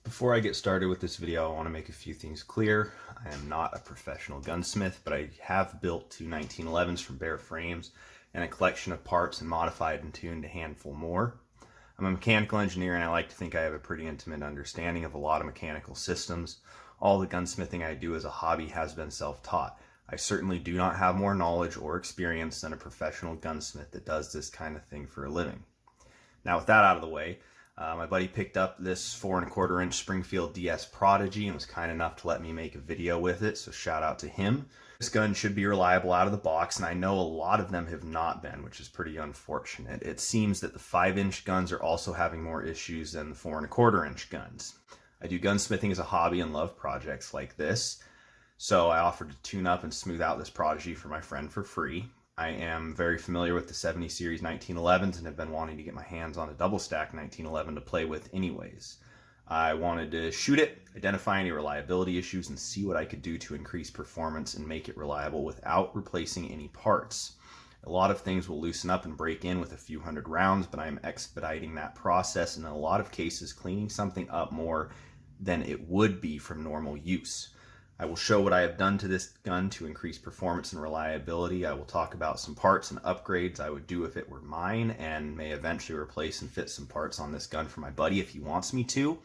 Before I get started with this video, I want to make a few things clear. I am not a professional gunsmith, but I have built two 1911s from bare frames and a collection of parts and modified and tuned a handful more. I'm a mechanical engineer and I like to think I have a pretty intimate understanding of a lot of mechanical systems. All the gunsmithing I do as a hobby has been self-taught. I certainly do not have more knowledge or experience than a professional gunsmith that does this kind of thing for a living. Now with that out of the way, my buddy picked up this 4¼ inch Springfield DS Prodigy and was kind enough to let me make a video with it, so shout out to him. This gun should be reliable out of the box, and I know a lot of them have not been, which is pretty unfortunate. It seems that the 5-inch guns are also having more issues than the 4¼ inch guns. I do gunsmithing as a hobby and love projects like this, so I offered to tune up and smooth out this Prodigy for my friend for free. I am very familiar with the 70 series 1911s and have been wanting to get my hands on a double stack 1911 to play with anyways. I wanted to shoot it, identify any reliability issues, and see what I could do to increase performance and make it reliable without replacing any parts. A lot of things will loosen up and break in with a few hundred rounds, but I'm expediting that process and in a lot of cases cleaning something up more than it would be from normal use. I will show what I have done to this gun to increase performance and reliability. I will talk about some parts and upgrades I would do if it were mine, and may eventually replace and fit some parts on this gun for my buddy if he wants me to.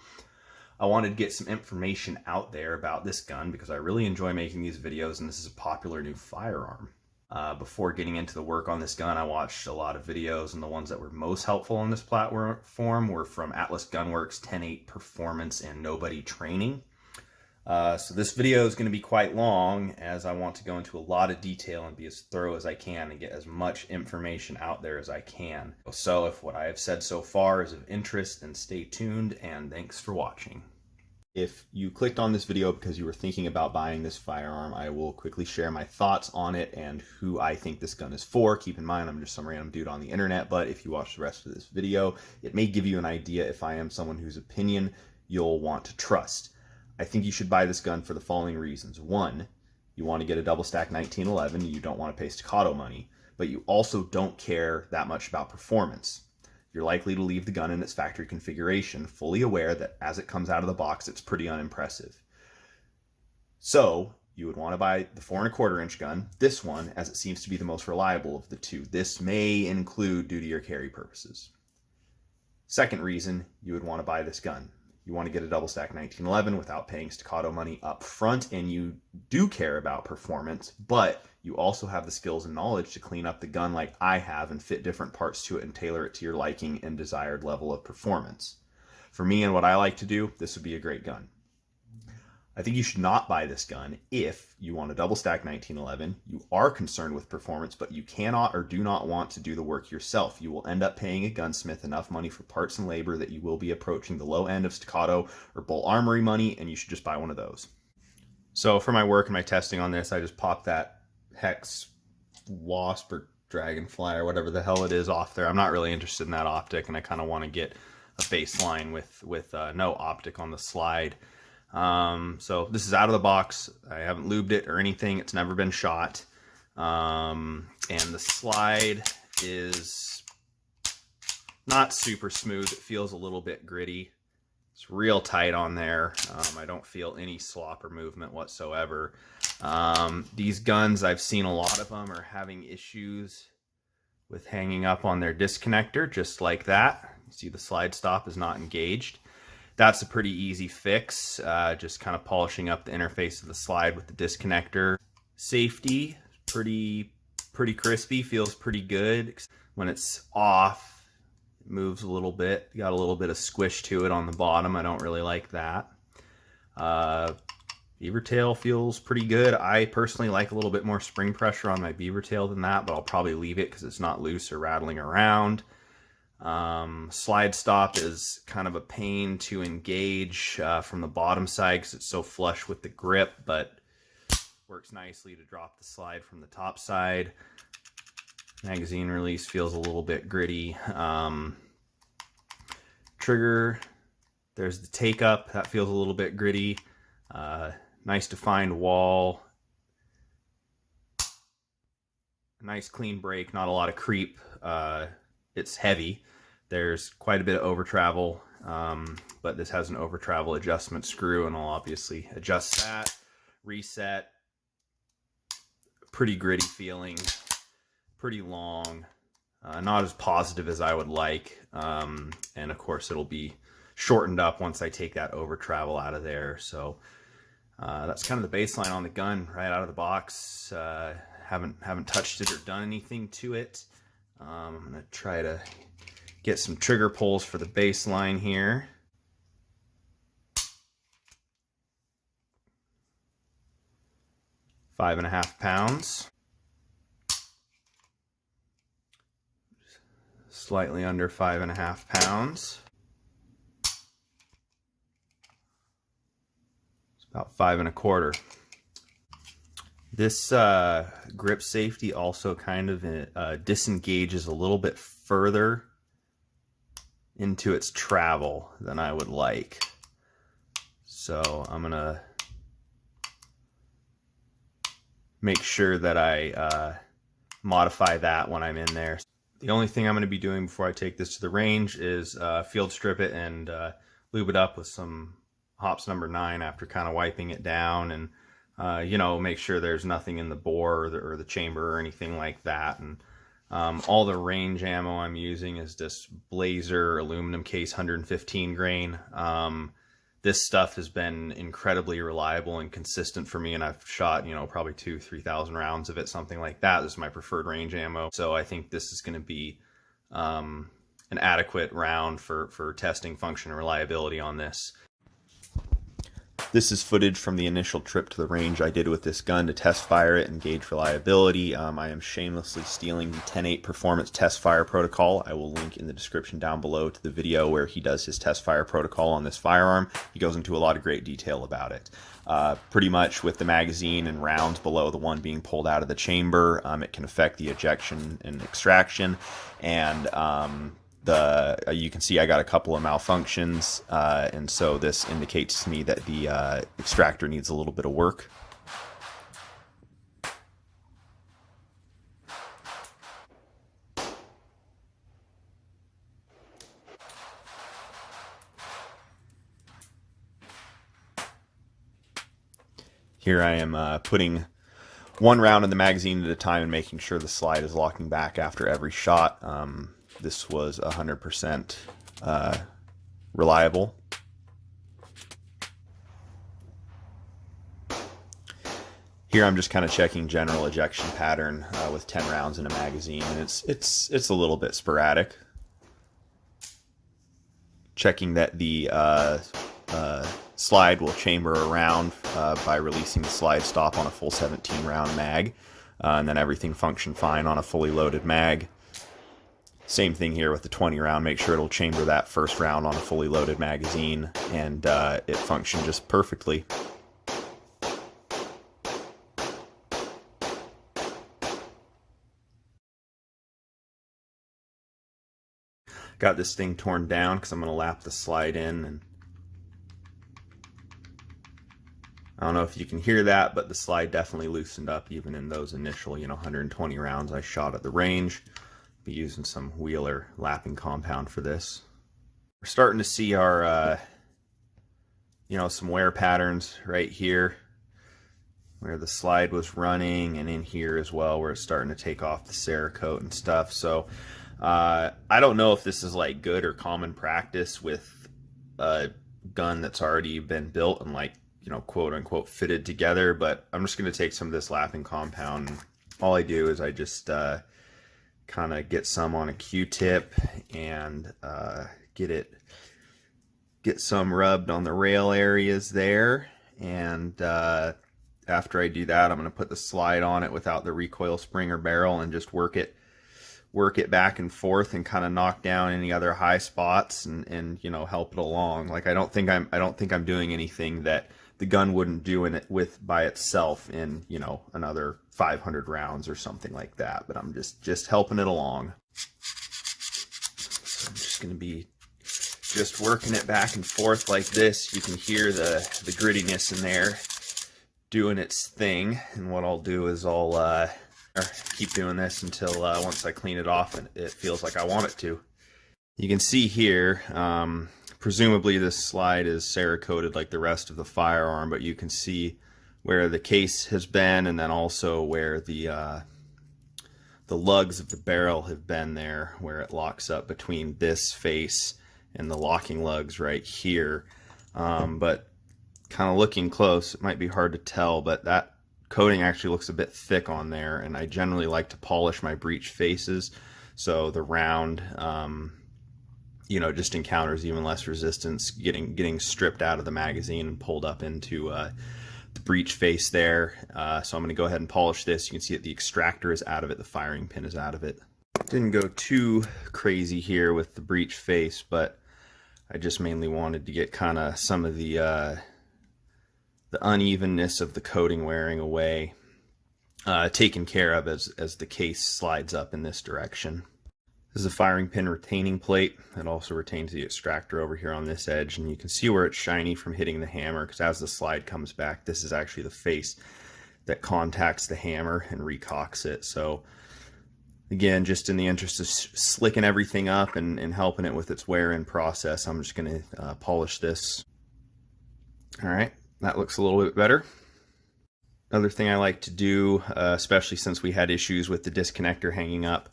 I wanted to get some information out there about this gun because I really enjoy making these videos and this is a popular new firearm. Before getting into the work on this gun, I watched a lot of videos, and the ones that were most helpful on this platform were from Atlas Gunworks, 10.8 Performance, and Nobody Training. So this video is going to be quite long as I want to go into a lot of detail and be as thorough as I can and get as much information out there as I can. So if what I have said so far is of interest, then stay tuned and thanks for watching. If you clicked on this video because you were thinking about buying this firearm, I will quickly share my thoughts on it and who I think this gun is for. Keep in mind, I'm just some random dude on the internet, but if you watch the rest of this video, it may give you an idea if I am someone whose opinion you'll want to trust. I think you should buy this gun for the following reasons. One, you want to get a double stack 1911, you don't want to pay staccato money, but you also don't care that much about performance. You're likely to leave the gun in its factory configuration, fully aware that as it comes out of the box, it's pretty unimpressive. So, you would want to buy the 4¼ inch gun, this one, as it seems to be the most reliable of the two. This may include duty or carry purposes. Second reason you would want to buy this gun. You want to get a double stack 1911 without paying staccato money up front, and you do care about performance, but you also have the skills and knowledge to clean up the gun like I have and fit different parts to it and tailor it to your liking and desired level of performance. For me and what I like to do, this would be a great gun. I think you should not buy this gun if you want a double stack 1911, you are concerned with performance, but you cannot or do not want to do the work yourself. You will end up paying a gunsmith enough money for parts and labor that you will be approaching the low end of staccato or bolt armory money, and you should just buy one of those. So for my work and my testing on this, I just popped that Hex Wasp or Dragonfly or whatever the hell it is off there. I'm not really interested in that optic, and I kind of want to get a baseline with no optic on the slide. So this is out of the box. I haven't lubed it or anything. It's never been shot. And the slide is not super smooth. It feels a little bit gritty. It's real tight on there. I don't feel any slop or movement whatsoever. These guns, I've seen a lot of them are having issues with hanging up on their disconnector, just like that. You see the slide stop is not engaged. That's a pretty easy fix, just kind of polishing up the interface of the slide with the disconnector. Safety, pretty crispy, feels pretty good. When it's off, it moves a little bit. Got a little bit of squish to it on the bottom. I don't really like that. Beaver tail feels pretty good. I personally like a little bit more spring pressure on my beaver tail than that, but I'll probably leave it because it's not loose or rattling around. Slide stop is kind of a pain to engage from the bottom side because it's so flush with the grip, but works nicely to drop the slide from the top side. Magazine release feels a little bit gritty. Trigger, there's the take up, that feels a little bit gritty. Nice defined wall. Nice clean brake, not a lot of creep. It's heavy. There's quite a bit of over travel but this has an over travel adjustment screw, and I'll obviously adjust that, reset. Pretty gritty feeling, pretty long, not as positive as I would like, and of course it'll be shortened up once I take that over travel out of there. So that's kind of the baseline on the gun right out of the box. Haven't touched it or done anything to it. I'm gonna try to get some trigger pulls for the baseline here. Five and a half pounds. Slightly under 5.5 pounds. It's about 5 1/4. This grip safety also kind of disengages a little bit further into its travel than I would like. So I'm gonna make sure that I modify that when I'm in there. The only thing I'm going to be doing before I take this to the range is field strip it and lube it up with some Hops number 9 after kind of wiping it down, and you know, make sure there's nothing in the bore or the chamber or anything like that. And all the range ammo I'm using is this Blazer aluminum case 115 grain. This stuff has been incredibly reliable and consistent for me, and I've shot, you know, probably 2,000-3,000 rounds of it, something like that. This is my preferred range ammo, so I think this is going to be an adequate round for testing function and reliability on this. This is footage from the initial trip to the range I did with this gun to test fire it and gauge reliability. I am shamelessly stealing the 10.8 Performance test fire protocol. I will link in the description down below to the video where he does his test fire protocol on this firearm. He goes into a lot of great detail about it. Pretty much with the magazine and rounds below the one being pulled out of the chamber, it can affect the ejection and extraction, and you can see I got a couple of malfunctions, and so this indicates to me that the extractor needs a little bit of work. Here I am putting one round in the magazine at a time and making sure the slide is locking back after every shot. This was 100% reliable. Here I'm just kind of checking general ejection pattern with 10 rounds in a magazine, and it's a little bit sporadic. Checking that the slide will chamber around by releasing the slide stop on a full 17 round mag, and then everything functioned fine on a fully loaded mag. Same thing here with the 20 round. Make sure it'll chamber that first round on a fully loaded magazine, and it functioned just perfectly. Got this thing torn down because I'm going to lap the slide in, and I don't know if you can hear that, but the slide definitely loosened up even in those initial, 120 rounds I shot at the range. Be using some Wheeler lapping compound for this. We're starting to see our, some wear patterns right here where the slide was running, and in here as well where it's starting to take off the Cerakote and stuff. So I don't know if this is like good or common practice with a gun that's already been built and quote unquote fitted together, but I'm just going to take some of this lapping compound, and all I do is I just kind of get some on a Q-tip and get some rubbed on the rail areas there, and after I do that, I'm going to put the slide on it without the recoil spring or barrel and just work it back and forth and kind of knock down any other high spots and help it along. Like I don't think I'm doing anything that the gun wouldn't do by itself in another 500 rounds or something like that, but I'm just helping it along. So I'm just going to be just working it back and forth like this. You can hear the grittiness in there doing its thing, and what I'll do is I'll keep doing this until once I clean it off and it feels like I want it to. You can see here presumably this slide is Cerakoted like the rest of the firearm, but you can see where the case has been, and then also where the lugs of the barrel have been there, where it locks up between this face and the locking lugs right here. But kind of looking close, it might be hard to tell, but that coating actually looks a bit thick on there, and I generally like to polish my breech faces so the round just encounters even less resistance getting stripped out of the magazine and pulled up into the breech face there. So I'm going to go ahead and polish this. You can see that the extractor is out of it, the firing pin is out of it. Didn't go too crazy here with the breech face, but I just mainly wanted to get kind of some of the unevenness of the coating wearing away, taken care of as the case slides up in this direction. This is a firing pin retaining plate that also retains the extractor over here on this edge, and you can see where it's shiny from hitting the hammer, because as the slide comes back, this is actually the face that contacts the hammer and recocks it. So again, just in the interest of slicking everything up and helping it with its wear-in process, I'm just going to polish this. All right, that looks a little bit better. Another thing I like to do, especially since we had issues with the disconnector hanging up,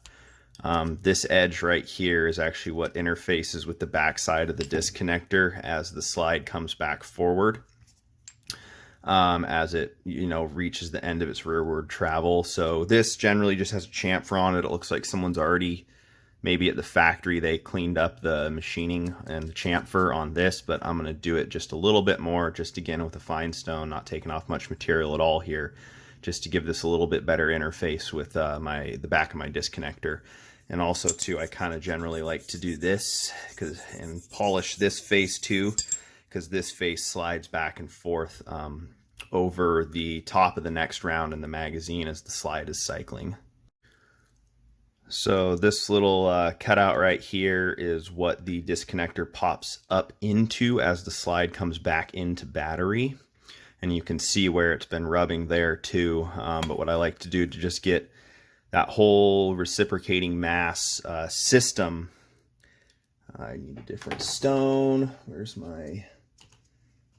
this edge right here is actually what interfaces with the back side of the disconnector as the slide comes back forward, as it reaches the end of its rearward travel. So this generally just has a chamfer on it. It looks like someone's already, maybe at the factory, they cleaned up the machining and the chamfer on this, but I'm going to do it just a little bit more, just again with a fine stone, not taking off much material at all here, just to give this a little bit better interface with the back of my disconnector. And also too, I kind of generally like to do this and polish this face too, because this face slides back and forth over the top of the next round in the magazine as the slide is cycling. So this little cutout right here is what the disconnector pops up into as the slide comes back into battery. And you can see where it's been rubbing there too. But what I like to do to just get that whole reciprocating mass system, I need a different stone. Where's my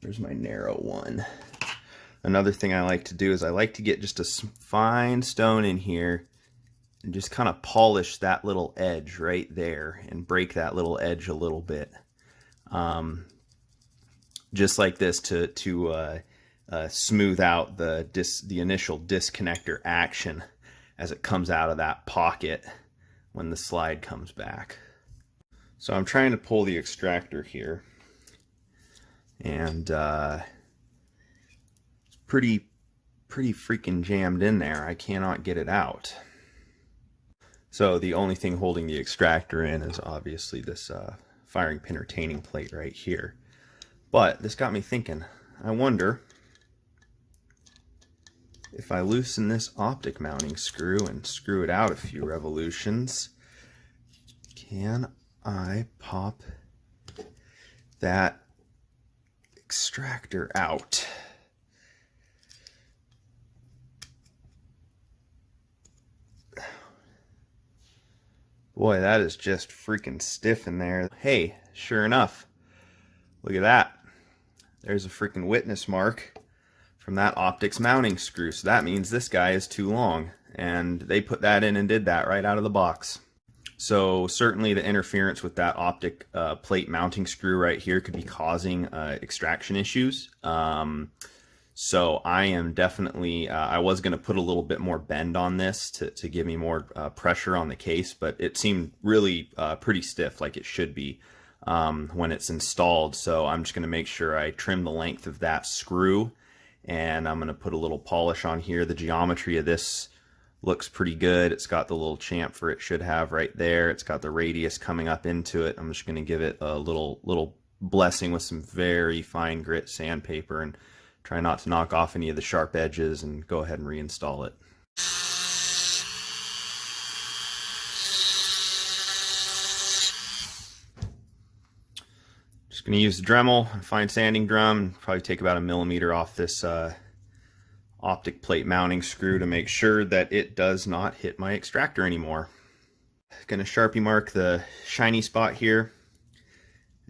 narrow one? Another thing I like to do is I like to get just a fine stone in here and just kind of polish that little edge right there and break that little edge a little bit. Just like this to smooth out the initial disconnector action as it comes out of that pocket when the slide comes back. So I'm trying to pull the extractor here, and it's pretty freaking jammed in there. I cannot get it out. So the only thing holding the extractor in is obviously this firing pin retaining plate right here. But this got me thinking, I wonder if I loosen this optic mounting screw and screw it out a few revolutions, can I pop that extractor out? Boy, that is just freaking stiff in there. Hey, sure enough, look at that. There's a freaking witness mark from that optics mounting screw. So that means this guy is too long, and they put that in and did that right out of the box. So certainly the interference with that optic plate mounting screw right here could be causing extraction issues. So I am definitely, I was going to put a little bit more bend on this to give me more pressure on the case, but it seemed really pretty stiff, like it should be when it's installed. So I'm just going to make sure I trim the length of that screw, and I'm going to put a little polish on here. The geometry of this looks pretty good. It's got the little chamfer it should have right there. It's got the radius coming up into it. I'm just going to give it a little blessing with some very fine grit sandpaper and try not to knock off any of the sharp edges, and go ahead and reinstall it. Just going to use the Dremel, a fine sanding drum, probably take about 1 millimeter off this optic plate mounting screw to make sure that it does not hit my extractor anymore. Going to Sharpie mark the shiny spot here,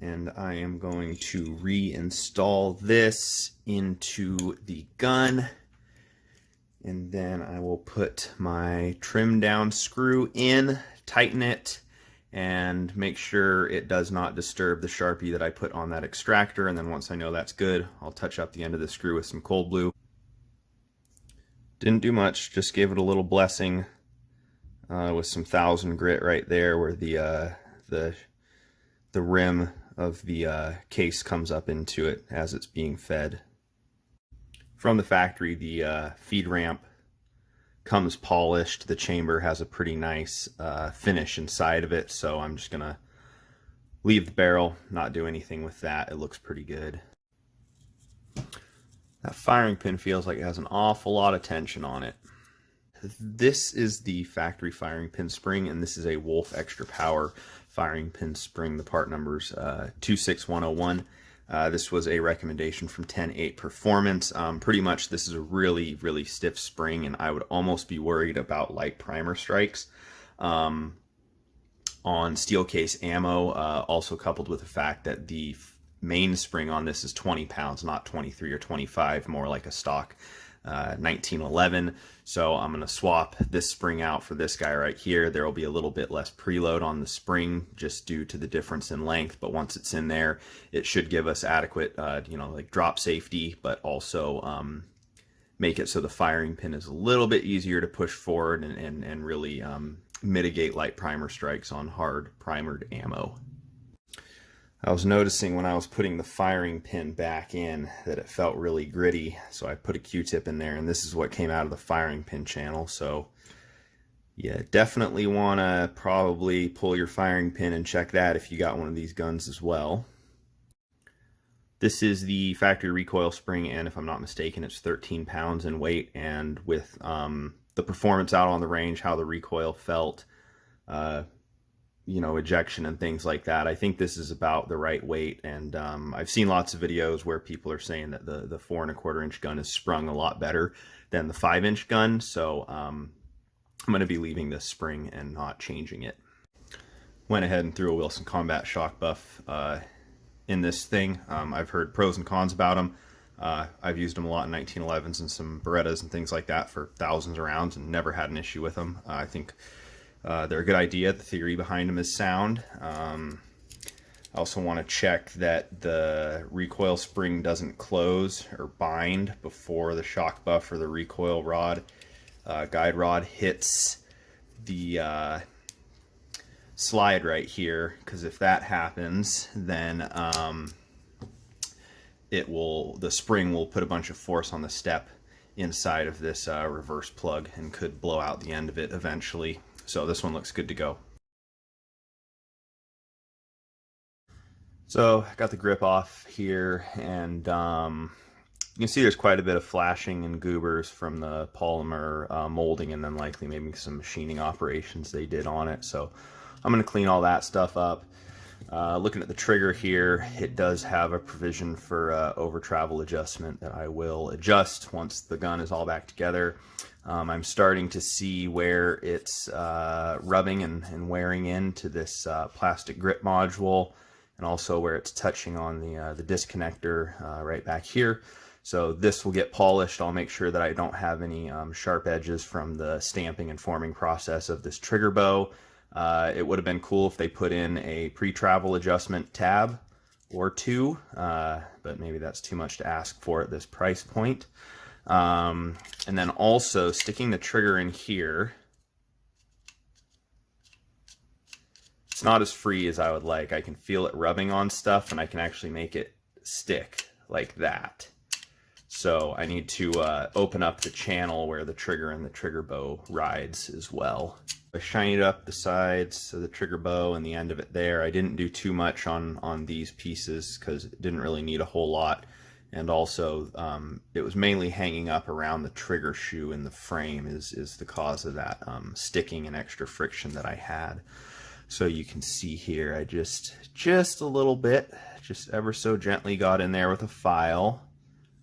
And I am going to reinstall this into the gun. And then I will put my trim down screw in, tighten it, and make sure it does not disturb the Sharpie that I put on that extractor. And then once I know that's good, I'll touch up the end of the screw with some cold blue. Didn't do much, just gave it a little blessing with some 1000 grit right there where the rim of the case comes up into it as it's being fed. From the factory, the feed ramp comes polished. The chamber has a pretty nice finish inside of it, so I'm just gonna leave the barrel, not do anything with that. It looks pretty good. That firing pin feels like it has an awful lot of tension on it. This is the factory firing pin spring, and this is a Wolf Extra Power firing pin spring. The part number's 26101. This was a recommendation from 10-8 Performance. Pretty much this is a really, really stiff spring, and I would almost be worried about light primer strikes on steel case ammo, also coupled with the fact that the main spring on this is 20 pounds, not 23 or 25, more like a stock 1911. So I'm going to swap this spring out for this guy right here. There will be a little bit less preload on the spring just due to the difference in length, but once it's in there, it should give us adequate, like drop safety, but also make it so the firing pin is a little bit easier to push forward and really mitigate light primer strikes on hard primered ammo. I was noticing when I was putting the firing pin back in that it felt really gritty, so I put a Q-tip in there, and this is what came out of the firing pin channel. So yeah, definitely want to probably pull your firing pin and check that if you got one of these guns as well. This is the factory recoil spring, and if I'm not mistaken, it's 13 pounds in weight, and with the performance out on the range, how the recoil felt, ejection and things like that, I think this is about the right weight. And I've seen lots of videos where people are saying that the 4 1/4 inch gun is sprung a lot better than the 5-inch gun. So I'm going to be leaving this spring and not changing it. Went ahead and threw a Wilson Combat Shok-buff in this thing. I've heard pros and cons about them. I've used them a lot in 1911s and some Berettas and things like that for thousands of rounds and never had an issue with them. I think they're a good idea. The theory behind them is sound. I also want to check that the recoil spring doesn't close or bind before the Shok-buff or the recoil rod, guide rod hits the slide right here, because if that happens, then the spring will put a bunch of force on the step inside of this reverse plug and could blow out the end of it eventually. So this one looks good to go. So I got the grip off here, and you can see there's quite a bit of flashing and goobers from the polymer molding, and then likely maybe some machining operations they did on it. So I'm going to clean all that stuff up. Looking at the trigger here, it does have a provision for over travel adjustment that I will adjust once the gun is all back together. I'm starting to see where it's rubbing and wearing into this plastic grip module, and also where it's touching on the disconnector right back here. So this will get polished. I'll make sure that I don't have any sharp edges from the stamping and forming process of this trigger bow. It would have been cool if they put in a pre-travel adjustment tab or two, but maybe that's too much to ask for at this price point. And then also sticking the trigger in here, it's not as free as I would like. I can feel it rubbing on stuff, and I can actually make it stick like that. So I need to open up the channel where the trigger and the trigger bow rides as well. I shined up the sides of the trigger bow and the end of it there. I didn't do too much on these pieces because it didn't really need a whole lot. And also it was mainly hanging up around the trigger shoe in the frame is the cause of that sticking and extra friction that I had. So you can see here, I just a little bit, just ever so gently got in there with a file,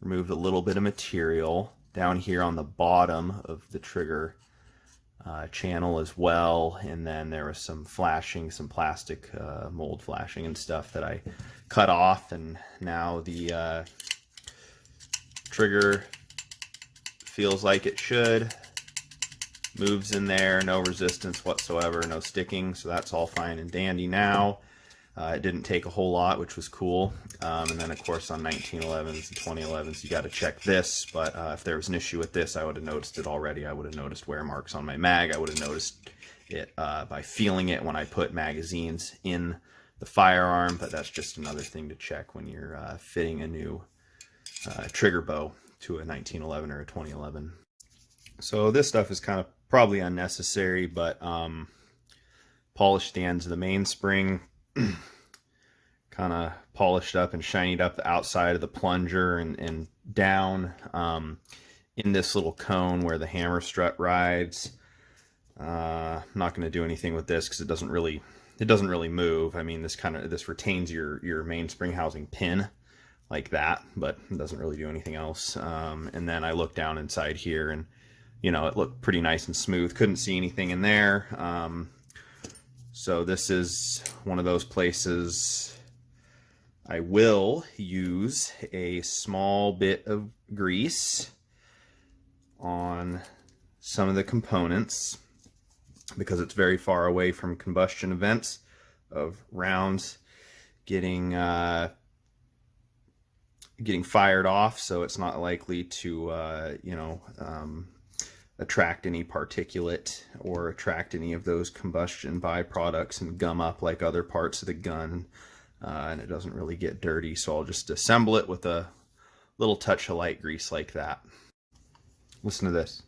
removed a little bit of material down here on the bottom of the trigger channel as well, and then there was some flashing, some plastic mold flashing and stuff that I cut off, and now the trigger feels like it should. Moves in there, no resistance whatsoever, no sticking, so that's all fine and dandy now. It didn't take a whole lot, which was cool. And then of course on 1911s and 2011s you got to check this, but if there was an issue with this I would have noticed it already. I would have noticed wear marks on my mag. I would have noticed it by feeling it when I put magazines in the firearm, but that's just another thing to check when you're fitting a new trigger bow to a 1911 or a 2011. So this stuff is kind of probably unnecessary, but polished the ends of the mainspring, kind of polished up and shinied up the outside of the plunger and down in this little cone where the hammer strut rides. I'm not going to do anything with this because it doesn't really move. I mean, this retains your mainspring housing pin like that, but it doesn't really do anything else. And then I look down inside here, and you know, it looked pretty nice and smooth. Couldn't see anything in there. So this is one of those places I will use a small bit of grease on some of the components because it's very far away from combustion events of rounds getting fired off, so it's not likely to attract any particulate or attract any of those combustion byproducts and gum up like other parts of the gun, and it doesn't really get dirty. So I'll just assemble it with a little touch of light grease like that. Listen to this.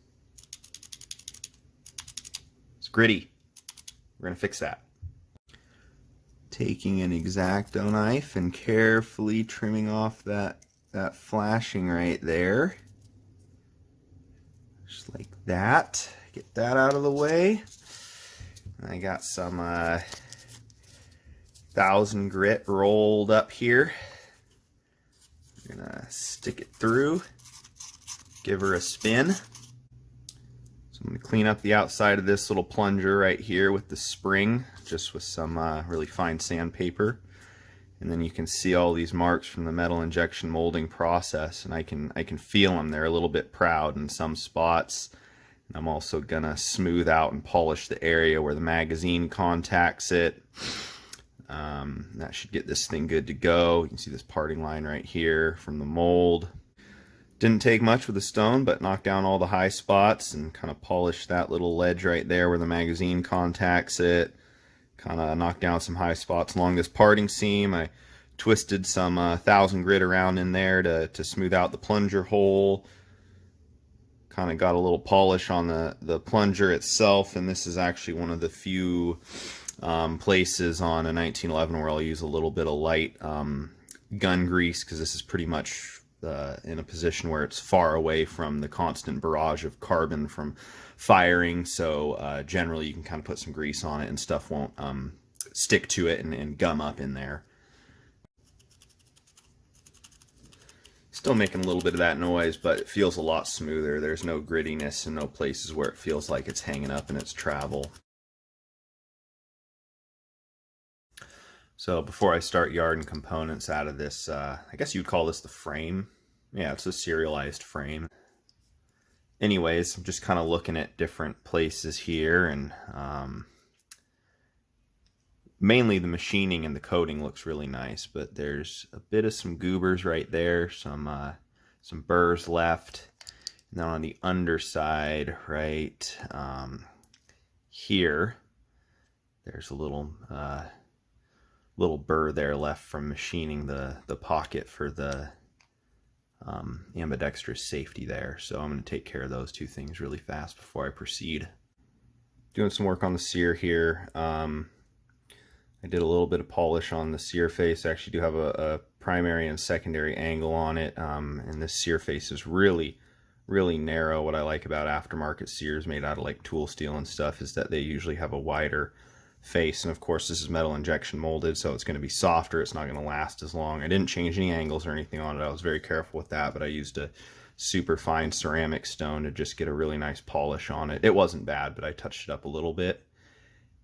It's gritty. We're gonna fix that. Taking an X-Acto knife and carefully trimming off that flashing right there. Just like that. Get that out of the way. I got some 1000 grit rolled up here. I'm gonna stick it through, give her a spin. So I'm gonna clean up the outside of this little plunger right here with the spring, just with some really fine sandpaper. And then you can see all these marks from the metal injection molding process, and I can feel them. They're a little bit proud in some spots. And I'm also gonna smooth out and polish the area where the magazine contacts it. That should get this thing good to go. You can see this parting line right here from the mold. Didn't take much with the stone, but knocked down all the high spots and kind of polished that little ledge right there where the magazine contacts it. Kind of knocked down some high spots along this parting seam. I twisted some 1000 grit around in there to smooth out the plunger hole. Kind of got a little polish on the plunger itself, and this is actually one of the few places on a 1911 where I'll use a little bit of light gun grease, because this is pretty much in a position where it's far away from the constant barrage of carbon from firing, so generally you can kind of put some grease on it and stuff won't stick to it and gum up in there. Still making a little bit of that noise, but it feels a lot smoother. There's no grittiness and no places where it feels like it's hanging up in its travel. So before I start yarding components out of this, I guess you'd call this the frame. Yeah, it's a serialized frame. Anyways, I'm just kind of looking at different places here, and mainly the machining and the coating looks really nice, but there's a bit of some goobers right there, some burrs left. And then on the underside, right here, there's a little burr there left from machining the pocket for the ambidextrous safety there. So I'm going to take care of those two things really fast before I proceed. Doing some work on the Sear here. I did a little bit of polish on the Sear face. I actually do have a primary and secondary angle on it, and this Sear face is really narrow. What I like about aftermarket Sears made out of like tool steel and stuff is that they usually have a wider face, and of course this is metal injection molded, so it's going to be softer. It's not going to last as long. I didn't change any angles or anything on it. I was very careful with that, but I used a super fine ceramic stone to just get a really nice polish on it. It wasn't bad, but I touched it up a little bit.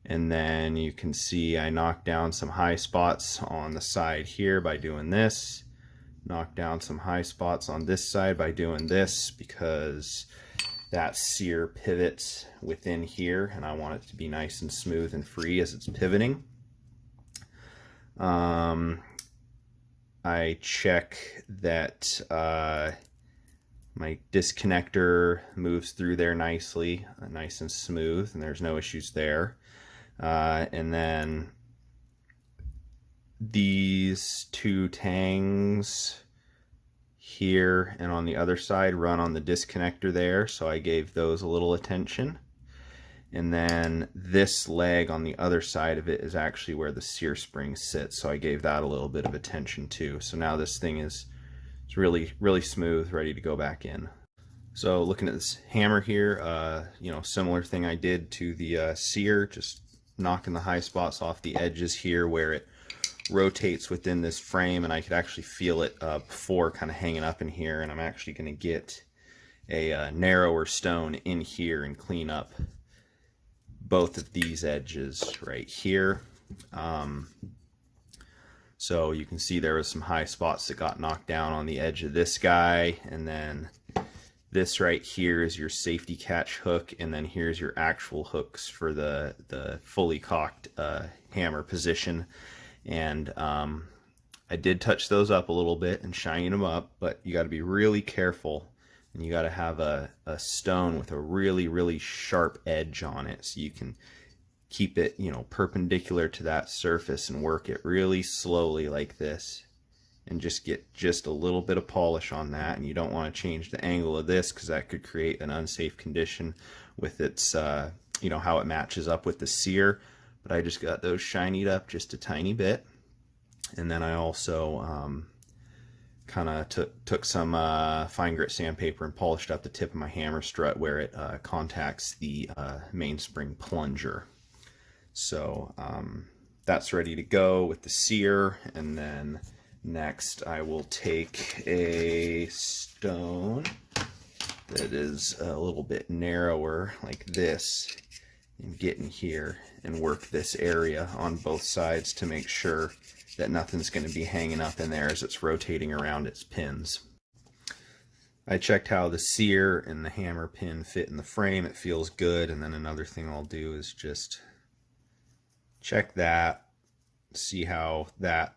And then you can see I knocked down some high spots on the side here by doing this. Knocked down some high spots on this side by doing this, because that Sear pivots within here and I want it to be nice and smooth and free as it's pivoting. I check that my disconnector moves through there nicely, nice and smooth, and there's no issues there. And then these two tangs here and on the other side run on the disconnector there, so I gave those a little attention. And then this leg on the other side of it is actually where the Sear spring sits, so I gave that a little bit of attention too. So now this thing is really smooth, ready to go back in. So looking at this hammer here, you know, similar thing I did to the Sear, just knocking the high spots off the edges here where it rotates within this frame, and I could actually feel it before kind of hanging up in here. And I'm actually going to get a narrower stone in here and clean up both of these edges right here. So you can see there was some high spots that got knocked down on the edge of this guy, and then this right here is your safety catch hook, and then here's your actual hooks for the fully cocked hammer position. And I did touch those up a little bit and shine them up, but you got to be really careful, and you got to have a stone with a really sharp edge on it, so you can keep it, you know, perpendicular to that surface and work it really slowly like this, and just get just a little bit of polish on that. And you don't want to change the angle of this, because that could create an unsafe condition with its you know, how it matches up with the Sear. But I just got those shinied up just a tiny bit. And then I also kind of took some fine grit sandpaper and polished up the tip of my hammer strut where it contacts the mainspring plunger. So that's ready to go with the Sear. And then next I will take a stone that is a little bit narrower like this and get in here and work this area on both sides to make sure that nothing's going to be hanging up in there as it's rotating around its pins. I checked how the Sear and the hammer pin fit in the frame. It feels good. And then another thing I'll do is just check that, see how that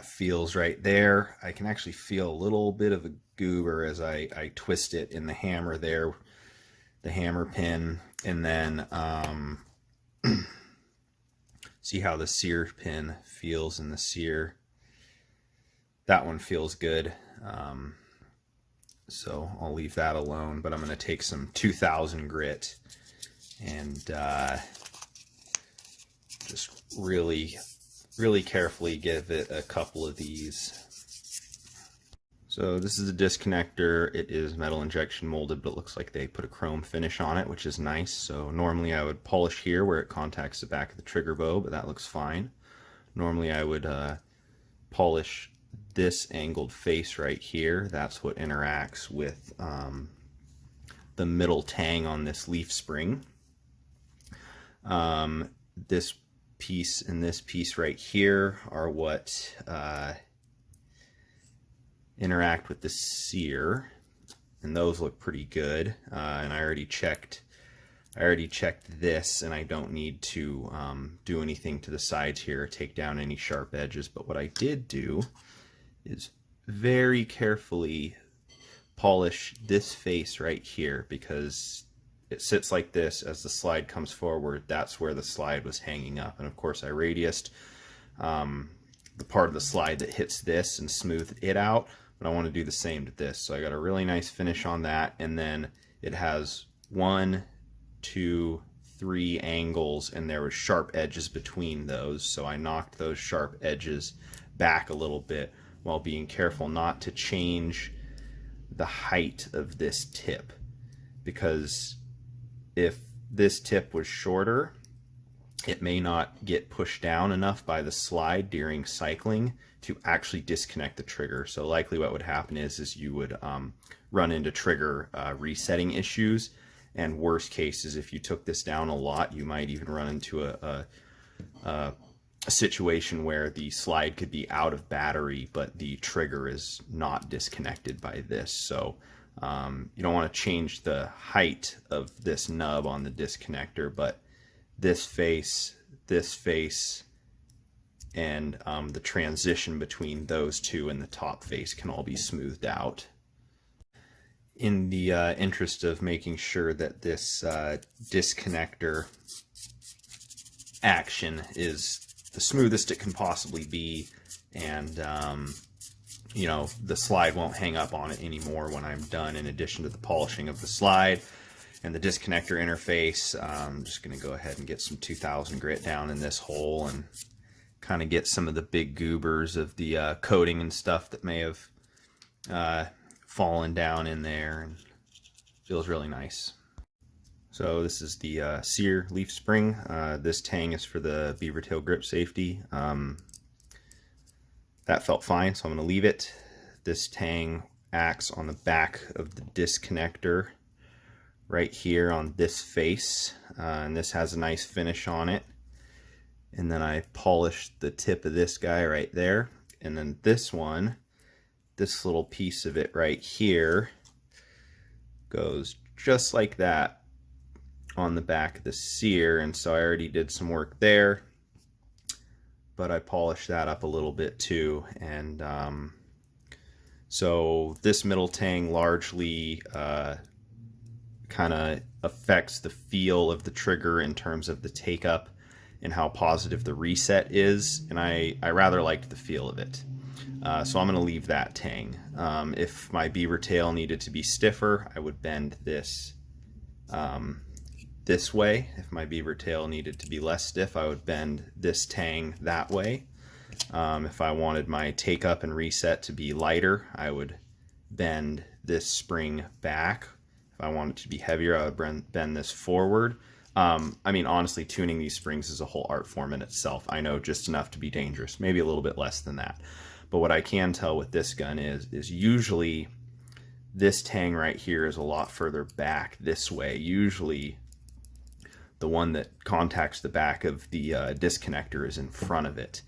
feels right there. I can actually feel a little bit of a goober as I twist it in the hammer there, the hammer pin, and then see how the Sear pin feels in the Sear. That one feels good. So I'll leave that alone, but I'm going to take some 2000 grit and just really carefully give it a couple of these. So this is a disconnector. It is metal injection molded, but it looks like they put a chrome finish on it, which is nice. So normally I would polish here where it contacts the back of the trigger bow, but that looks fine. Normally I would polish this angled face right here. That's what interacts with the middle tang on this leaf spring. This piece and this piece right here are what interact with the Sear, and those look pretty good. And I already checked this, and I don't need to do anything to the sides here or take down any sharp edges. But what I did do is very carefully polish this face right here, because it sits like this. As the slide comes forward, that's where the slide was hanging up. And of course I radiused the part of the slide that hits this and smoothed it out, but I want to do the same to this. So I got a really nice finish on that, and then it has 1, 2, 3 angles, and there was sharp edges between those, so I knocked those sharp edges back a little bit while being careful not to change the height of this tip, because if this tip was shorter, it may not get pushed down enough by the slide during cycling to actually disconnect the trigger. So likely what would happen is you would run into trigger resetting issues. And worst case is if you took this down a lot, you might even run into a situation where the slide could be out of battery, but the trigger is not disconnected by this. So you don't want to change the height of this nub on the disconnector, but this face, and the transition between those two and the top face can all be smoothed out. In the interest of making sure that this disconnector action is the smoothest it can possibly be, and you know, the slide won't hang up on it anymore when I'm done, in addition to the polishing of the slide and the disconnector interface, I'm just going to go ahead and get some 2000 grit down in this hole and kind of get some of the big goobers of the coating and stuff that may have fallen down in there, and feels really nice. So this is the Sear leaf spring. This tang is for the beaver tail grip safety. That felt fine, so I'm going to leave it. This tang acts on the back of the disconnector right here on this face, and this has a nice finish on it. And then I polished the tip of this guy right there, and then this one, this little piece of it right here goes just like that on the back of the Sear, and so I already did some work there, but I polished that up a little bit too. And so this middle tang largely kind of affects the feel of the trigger in terms of the take up and how positive the reset is, and I rather liked the feel of it. So I'm going to leave that tang. If my beaver tail needed to be stiffer, I would bend this this way. If my beaver tail needed to be less stiff, I would bend this tang that way. If I wanted my take up and reset to be lighter, I would bend this spring back. If I want it to be heavier, I would bend this forward. I mean, honestly, tuning these springs is a whole art form in itself. I know just enough to be dangerous, maybe a little bit less than that. But what I can tell with this gun is usually this tang right here is a lot further back this way. Usually the one that contacts the back of the disconnector is in front of it.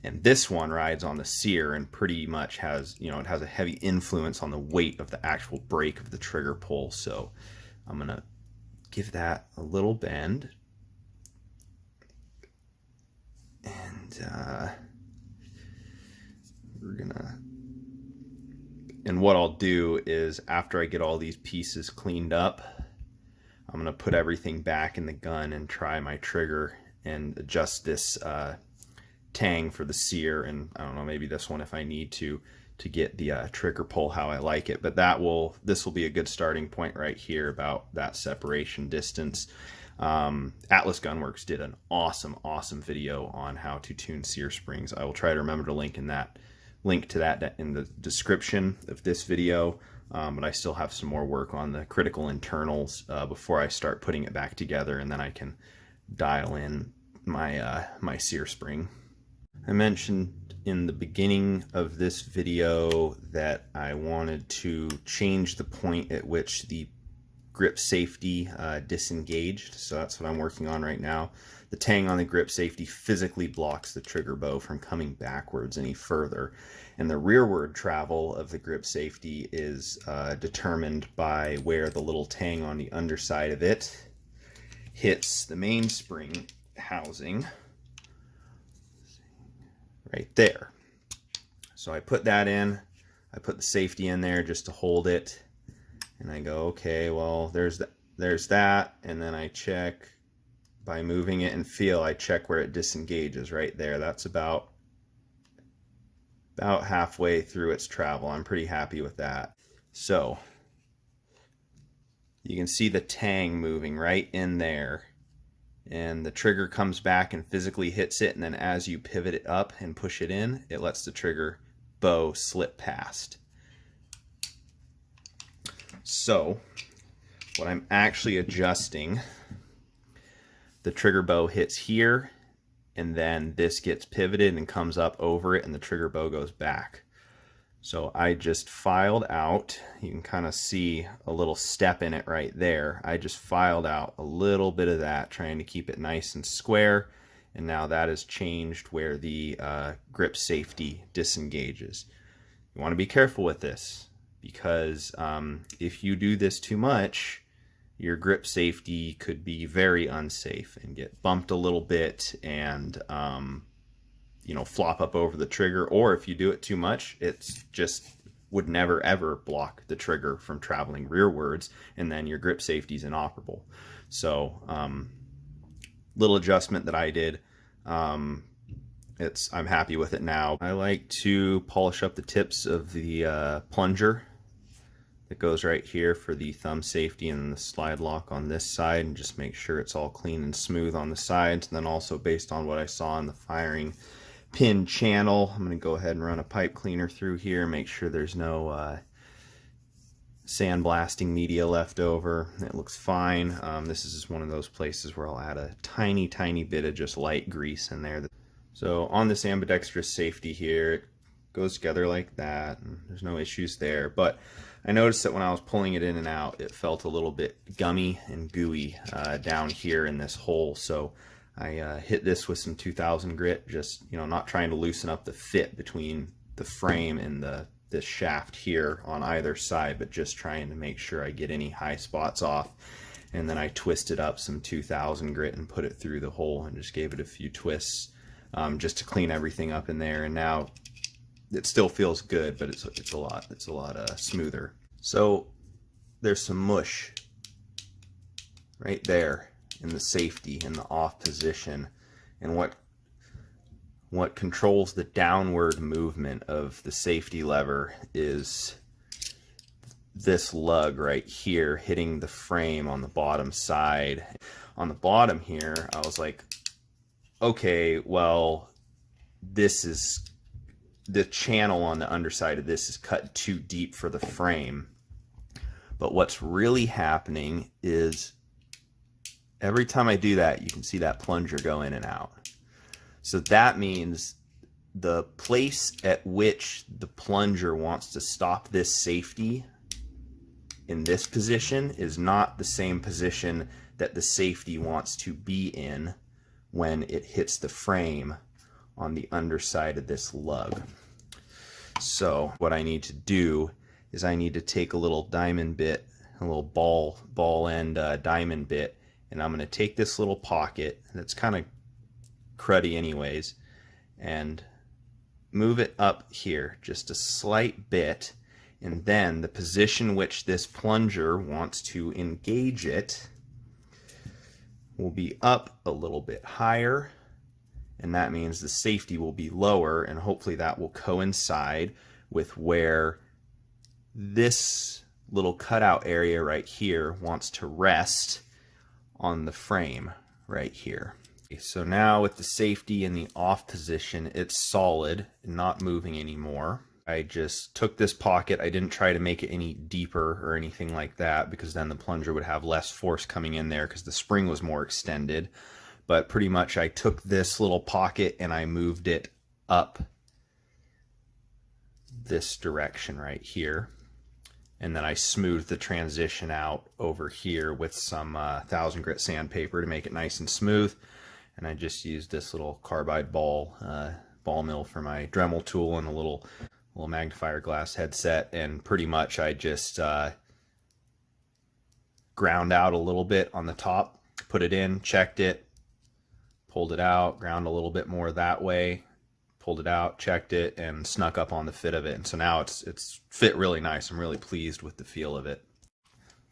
And this one rides on the Sear and pretty much has, you know, it has a heavy influence on the weight of the actual brake of the trigger pull. So I'm going to give that a little bend. And we're gonna, and what I'll do is after I get all these pieces cleaned up, I'm gonna put everything back in the gun and try my trigger and adjust this tang for the Sear, and I don't know, maybe this one if I need to get the trigger pull how I like it. But this will be a good starting point right here about that separation distance. Atlas Gunworks did an awesome video on how to tune Sear springs. I will try to remember to link to that in the description of this video, but I still have some more work on the critical internals before I start putting it back together, and then I can dial in my my Sear spring. I mentioned in the beginning of this video that I wanted to change the point at which the grip safety disengaged, so that's what I'm working on right now. The tang on the grip safety physically blocks the trigger bow from coming backwards any further, and the rearward travel of the grip safety is determined by where the little tang on the underside of it hits the mainspring housing right there. So I put that in, I put the safety in there just to hold it, and I go, okay, well, there's that, and then I check by moving it and feel, I check where it disengages right there. That's about halfway through its travel. I'm pretty happy with that. So you can see the tang moving right in there, and the trigger comes back and physically hits it, and then as you pivot it up and push it in, it lets the trigger bow slip past. So what I'm actually adjusting the trigger bow hits here, and then this gets pivoted and comes up over it, and the trigger bow goes back. So I just filed out, you can kind of see a little step in it right there. I just filed out a little bit of that, trying to keep it nice and square, and now that has changed where the grip safety disengages. You want to be careful with this, because if you do this too much, your grip safety could be very unsafe and get bumped a little bit and you know, flop up over the trigger. Or if you do it too much, it's just would never ever block the trigger from traveling rearwards, and then your grip safety is inoperable. So little adjustment that I did. I'm happy with it now. I like to polish up the tips of the plunger that goes right here for the thumb safety, and the slide lock on this side, and just make sure it's all clean and smooth on the sides. And then also, based on what I saw in the firing pin channel, I'm going to go ahead and run a pipe cleaner through here, make sure there's no sandblasting media left over. It looks fine. This is just one of those places where I'll add a tiny bit of just light grease in there. So on this ambidextrous safety here, it goes together like that, and there's no issues there. But I noticed that when I was pulling it in and out, it felt a little bit gummy and gooey down here in this hole. So I hit this with some 2000 grit, just, you know, not trying to loosen up the fit between the frame and this shaft here on either side, but just trying to make sure I get any high spots off. And then I twisted up some 2000 grit and put it through the hole and just gave it a few twists just to clean everything up in there. And now it still feels good, but it's a lot smoother. So there's some mush right there in the safety, in the off position, and what controls the downward movement of the safety lever is this lug right here hitting the frame on the bottom side. On the bottom here, I was like, okay, well, this is the channel on the underside of this is cut too deep for the frame. But what's really happening is every time I do that, you can see that plunger go in and out. So that means the place at which the plunger wants to stop this safety in this position is not the same position that the safety wants to be in when it hits the frame on the underside of this lug. So what I need to do is I need to take a little diamond bit, a little ball end diamond bit, and I'm going to take this little pocket that's kind of cruddy anyways and move it up here just a slight bit, and then the position which this plunger wants to engage it will be up a little bit higher, and that means the safety will be lower, and hopefully that will coincide with where this little cutout area right here wants to rest on the frame right here. So now with the safety in the off position, it's solid and not moving anymore. I just took this pocket. I didn't try to make it any deeper or anything like that, because then the plunger would have less force coming in there because the spring was more extended. But pretty much I took this little pocket and I moved it up this direction right here. And then I smoothed the transition out over here with some 1000 grit sandpaper to make it nice and smooth. And I just used this little carbide ball mill for my Dremel tool and a little magnifier glass headset. And pretty much I just ground out a little bit on the top, put it in, checked it, pulled it out, ground a little bit more that way, pulled it out, checked it, and snuck up on the fit of it. And so now it's fit really nice. I'm really pleased with the feel of it.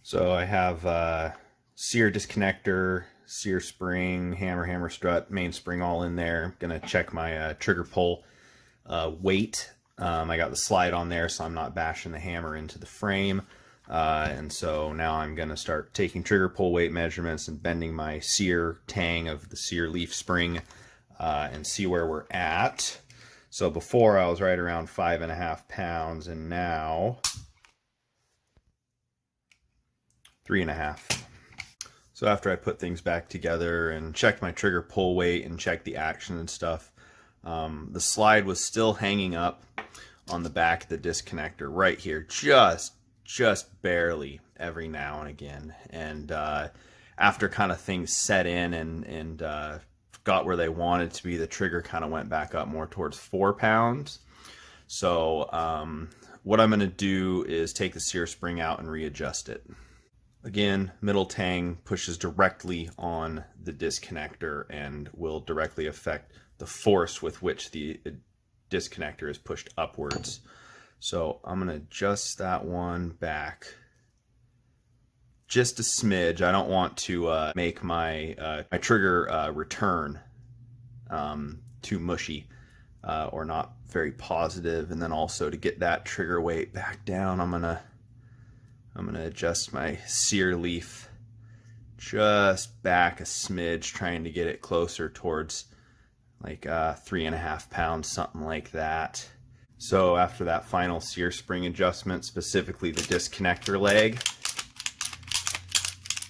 So I have Sear disconnector, Sear spring, hammer strut, main spring all in there. I'm gonna check my trigger pull weight. I got the slide on there so I'm not bashing the hammer into the frame. And so now I'm gonna start taking trigger pull weight measurements and bending my Sear tang of the Sear leaf spring and see where we're at. So before I was right around 5.5 pounds, and now 3.5. So after I put things back together and checked my trigger pull weight and checked the action and stuff, the slide was still hanging up on the back of the disconnector right here, just barely every now and again. And after kind of things set in and got where they wanted to be, the trigger kind of went back up more towards 4 pounds. So what I'm going to do is take the Sear spring out and readjust it. Again, middle tang pushes directly on the disconnector and will directly affect the force with which the disconnector is pushed upwards. So I'm going to adjust that one back just a smidge. I don't want to make my my trigger return too mushy or not very positive. And then also to get that trigger weight back down, I'm gonna adjust my Sear leaf just back a smidge, trying to get it closer towards like 3.5 pounds, something like that. So after that final Sear spring adjustment, specifically the disconnector leg,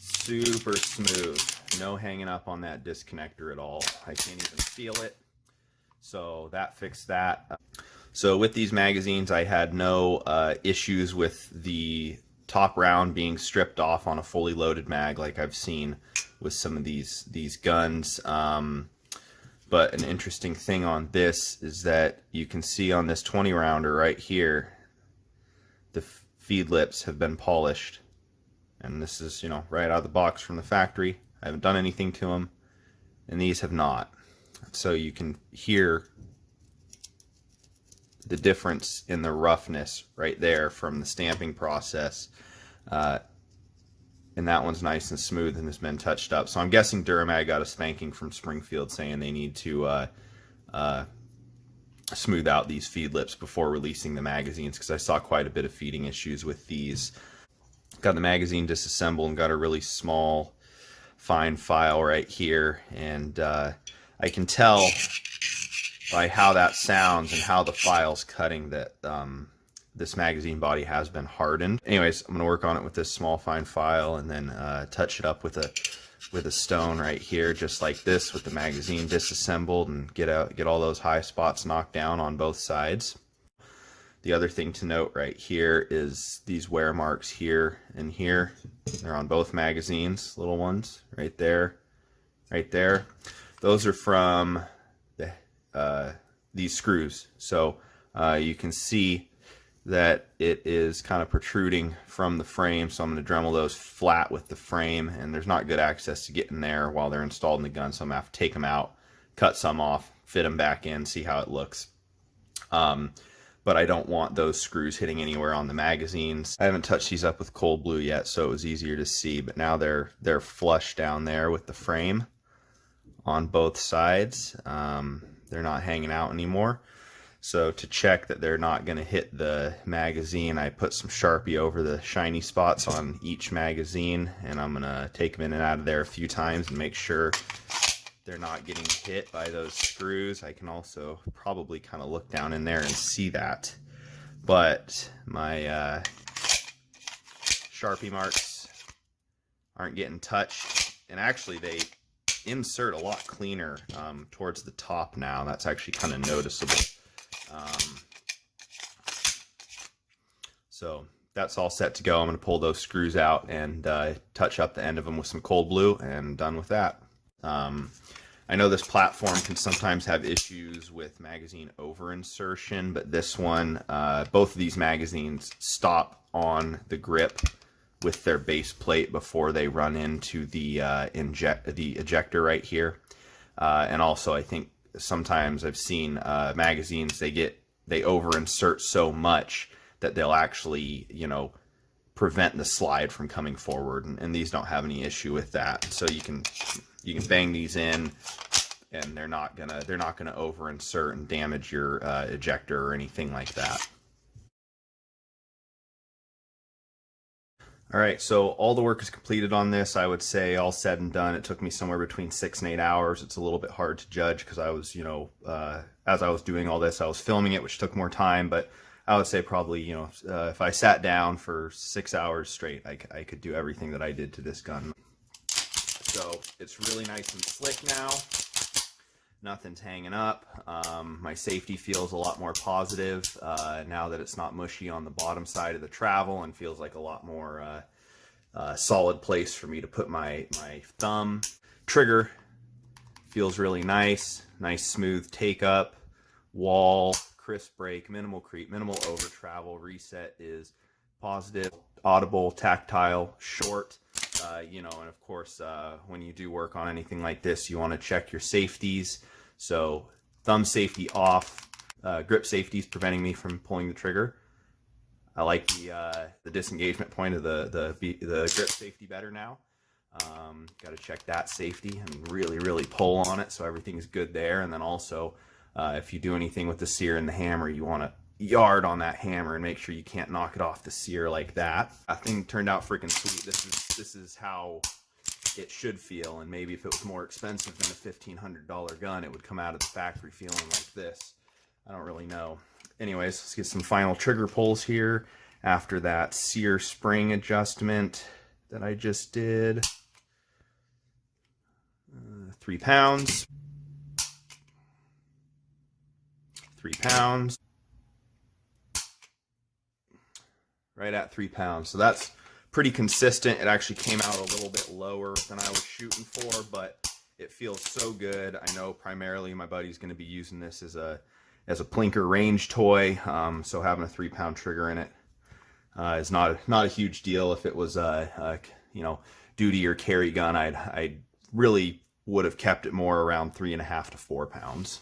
super smooth, no hanging up on that disconnector at all. I can't even feel it. So that fixed that. So with these magazines, I had no issues with the top round being stripped off on a fully loaded mag like I've seen with some of these guns. But an interesting thing on this is that you can see on this 20 rounder right here, the feed lips have been polished. And this is, you know, right out of the box from the factory. I haven't done anything to them, and these have not. So you can hear the difference in the roughness right there from the stamping process. And that one's nice and smooth and has been touched up. So I'm guessing Duramag got a spanking from Springfield saying they need to smooth out these feed lips before releasing the magazines, because I saw quite a bit of feeding issues with these. Got the magazine disassembled and got a really small, fine file right here. And I can tell by how that sounds and how the file's cutting that this magazine body has been hardened. Anyways, I'm going to work on it with this small fine file and then touch it up with a stone right here, just like this, with the magazine disassembled, and get all those high spots knocked down on both sides. The other thing to note right here is these wear marks here and here. They're on both magazines, little ones right there, right there. Those are from these screws. So you can see that it is kind of protruding from the frame, so I'm going to Dremel those flat with the frame, and there's not good access to get in there while they're installed in the gun, so I'm going to have to take them out, cut some off, fit them back in, see how it looks. But I don't want those screws hitting anywhere on the magazines. I haven't touched these up with cold blue yet, so it was easier to see, but now they're flush down there with the frame on both sides. They're not hanging out anymore. So to check that they're not going to hit the magazine, I put some Sharpie over the shiny spots on each magazine, and I'm going to take them in and out of there a few times and make sure they're not getting hit by those screws. I can also probably kind of look down in there and see that. But my Sharpie marks aren't getting touched, and actually they insert a lot cleaner towards the top now. That's actually kind of noticeable. So that's all set to go. I'm going to pull those screws out and touch up the end of them with some cold blue, and done with that. I know this platform can sometimes have issues with magazine over insertion, but this one, both of these magazines stop on the grip with their base plate before they run into the ejector right here. And also, I think sometimes I've seen magazines, they over insert so much that they'll actually, you know, prevent the slide from coming forward, and these don't have any issue with that. So you can bang these in, and they're not gonna over insert and damage your ejector or anything like that. All right, so all the work is completed on this. I would say all said and done, it took me somewhere between 6 and 8 hours. It's a little bit hard to judge because I was, you know, as I was doing all this, I was filming it, which took more time, but I would say probably, you know, if I sat down for 6 hours straight, I could do everything that I did to this gun. So it's really nice and slick now. Nothing's hanging up. My safety feels a lot more positive now that it's not mushy on the bottom side of the travel, and feels like a lot more solid place for me to put my thumb. Trigger feels really nice. Nice smooth take up. Wall, crisp break, minimal creep, minimal over travel. Reset is positive, audible, tactile, short. You know, and of course, when you do work on anything like this, you want to check your safeties. So thumb safety off, grip safety is preventing me from pulling the trigger. I like the disengagement point of the grip safety better now. Got to check that safety and really pull on it so everything's good there. And then also, if you do anything with the sear and the hammer, you want to yard on that hammer and make sure you can't knock it off the sear like that. That thing turned out freaking sweet. This is how it should feel, and maybe if it was more expensive than a $1,500 gun, it would come out of the factory feeling like this. I don't really know. Anyways, let's get some final trigger pulls here after that Sear spring adjustment that I just did. 3 pounds. 3 pounds. Right at 3 pounds. So that's pretty consistent. It actually came out a little bit lower than I was shooting for, but it feels so good. I know primarily my buddy's going to be using this as a plinker range toy, so having a 3 pound trigger in it is not a huge deal. If it was you know, duty or carry gun, I really would have kept it more around 3.5 to 4 pounds.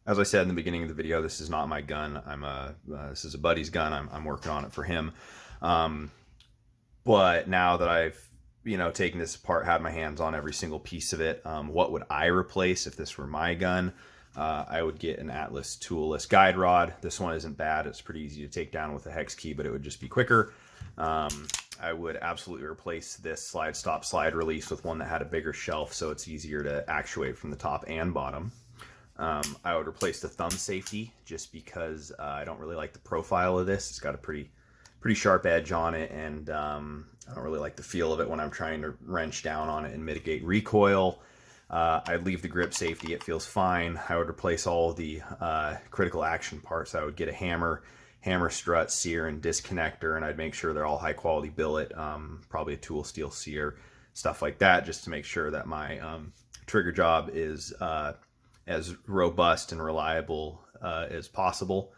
As I said in the beginning of the video, this is not my gun. This is a buddy's gun. I'm working on it for him. But now that I've, you know, taken this apart, had my hands on every single piece of it, what would I replace if this were my gun? I would get an Atlas toolless guide rod. This one isn't bad. It's pretty easy to take down with a hex key, but it would just be quicker. I would absolutely replace this slide stop slide release with one that had a bigger shelf, so it's easier to actuate from the top and bottom. I would replace the thumb safety just because I don't really like the profile of this. It's got a pretty sharp edge on it, and I don't really like the feel of it when I'm trying to wrench down on it and mitigate recoil. I'd leave the grip safety. It feels fine. I would replace all of the critical action parts. I would get a hammer, strut, sear, and disconnector, and I'd make sure they're all high quality billet, probably a tool steel sear, stuff like that, just to make sure that my trigger job is as robust and reliable as possible.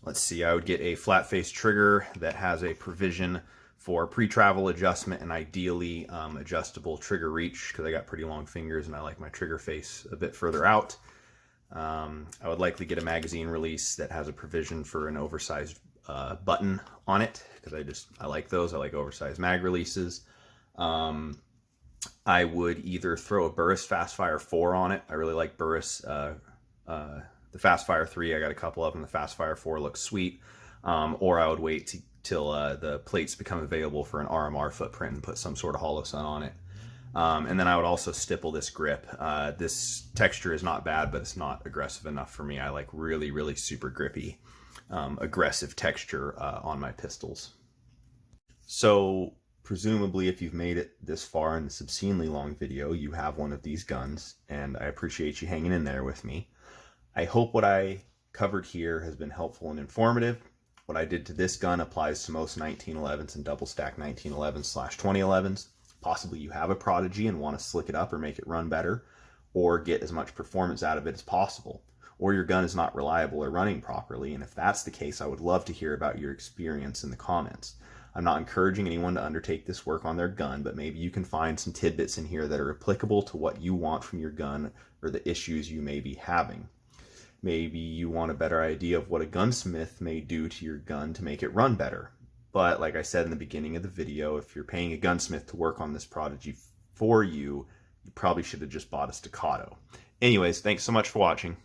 Let's see, I would get a flat face trigger that has a provision for pre-travel adjustment and ideally adjustable trigger reach, because I got pretty long fingers and I like my trigger face a bit further out. I would likely get a magazine release that has a provision for an oversized button on it, because I like those. I like oversized mag releases. I would either throw a Burris Fastfire 4 on it. I really like Burris. The Fastfire 3, I got a couple of them. The Fastfire 4 looks sweet. Or I would wait till the plates become available for an RMR footprint and put some sort of hollow sun on it. And then I would also stipple this grip. This texture is not bad, but it's not aggressive enough for me. I like really super grippy, aggressive texture on my pistols. So presumably, if you've made it this far in this obscenely long video, you have one of these guns, and I appreciate you hanging in there with me. I hope what I covered here has been helpful and informative. What I did to this gun applies to most 1911s and double stack 1911s/2011s. Possibly you have a Prodigy and want to slick it up or make it run better, or get as much performance out of it as possible. Or your gun is not reliable or running properly, and if that's the case, I would love to hear about your experience in the comments. I'm not encouraging anyone to undertake this work on their gun, but maybe you can find some tidbits in here that are applicable to what you want from your gun or the issues you may be having. Maybe you want a better idea of what a gunsmith may do to your gun to make it run better. But like I said in the beginning of the video, if you're paying a gunsmith to work on this Prodigy for you, you probably should have just bought a Staccato. Anyways, thanks so much for watching.